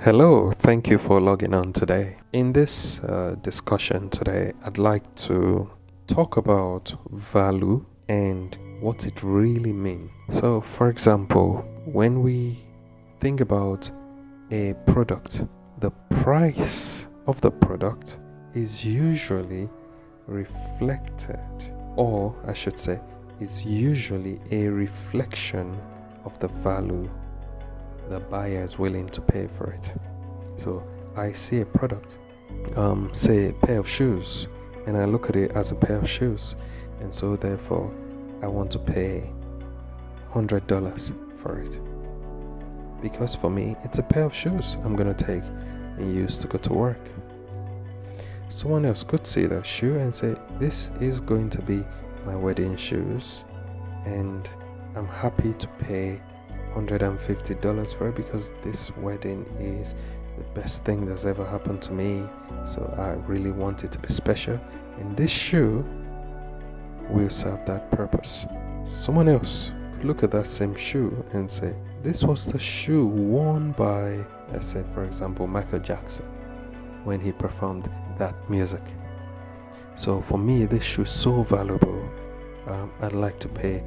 Hello, thank you for logging on today. In this discussion today, I'd like to talk about value and what it really means. So, for example, when we think about a product, the price of the product is usually reflected, or I should say, is usually a reflection of the value the buyer is willing to pay for it. So I see a product, say a pair of shoes, and I look at it as a pair of shoes, and so therefore I want to pay $100 for it, because for me it's a pair of shoes I'm gonna take and use to go to work. Someone else could see that shoe and say, this is going to be my wedding shoes, and I'm happy to pay $150 for it because this wedding is the best thing that's ever happened to me, so I really want it to be special, and this shoe will serve that purpose. Someone else could look at that same shoe and say, this was the shoe worn by, let's say for example, Michael Jackson when he performed that music. So for me, this shoe is so valuable, I'd like to pay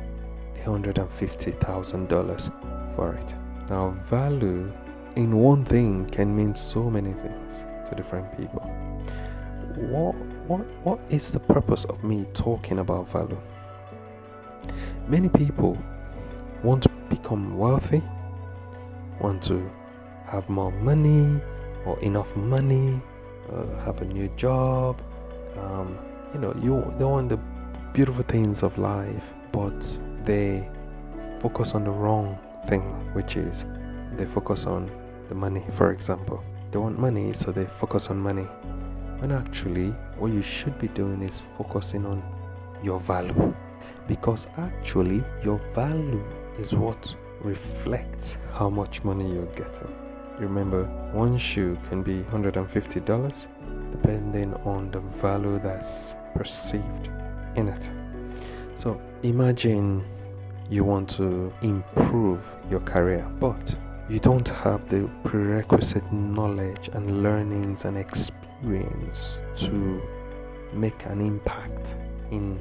$150,000 for it. Now, value in one thing can mean so many things to different people. What is the purpose of me talking about value? Many people want to become wealthy, want to have more money or enough money, have a new job. They want the beautiful things of life, but they focus on the wrong thing, which is they focus on the money. For example, they want money, so they focus on money, when actually what you should be doing is focusing on your value, because actually your value is what reflects how much money you're getting. Remember, one shoe can be $150 depending on the value that's perceived in it. So imagine you want to improve your career, but you don't have the prerequisite knowledge and learnings and experience to make an impact in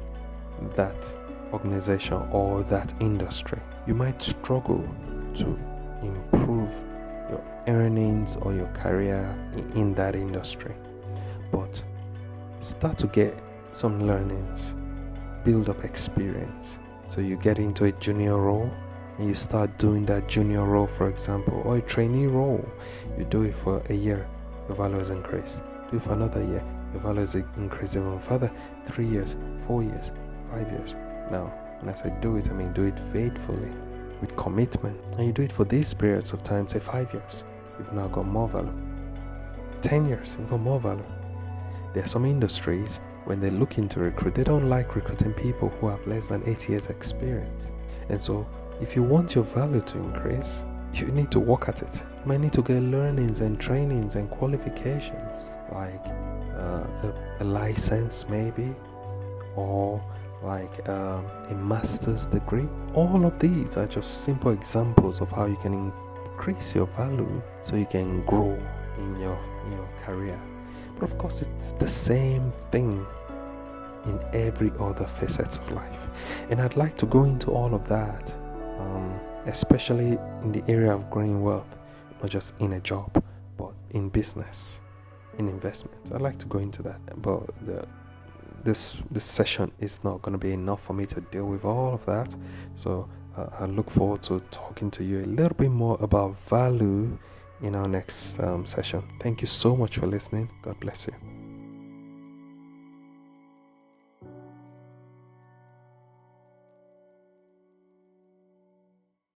that organization or that industry. You might struggle to improve your earnings or your career in that industry, but start to get some learnings, build up experience. So you get into a junior role and you start doing that junior role, for example, or a trainee role. You do it for a year, your value is increased. Do it for another year, your value is increased even further. 3 years, 4 years, 5 years. Now, when I say do it, I mean do it faithfully, with commitment. And you do it for these periods of time, say 5 years, you've now got more value. 10 years, you've got more value. There are some industries, when they look into recruit, they don't like recruiting people who have less than 8 years experience. And so if you want your value to increase, you need to work at it. You might need to get learnings and trainings and qualifications, like a license maybe, or like a master's degree. All of these are just simple examples of how you can increase your value so you can grow in your career. But of course, it's the same thing in every other facet of life. And I'd like to go into all of that, especially in the area of growing wealth, not just in a job, but in business, in investment. I'd like to go into that, but this session is not going to be enough for me to deal with all of that. So I look forward to talking to you a little bit more about value in our next session. Thank you so much for listening. God bless you.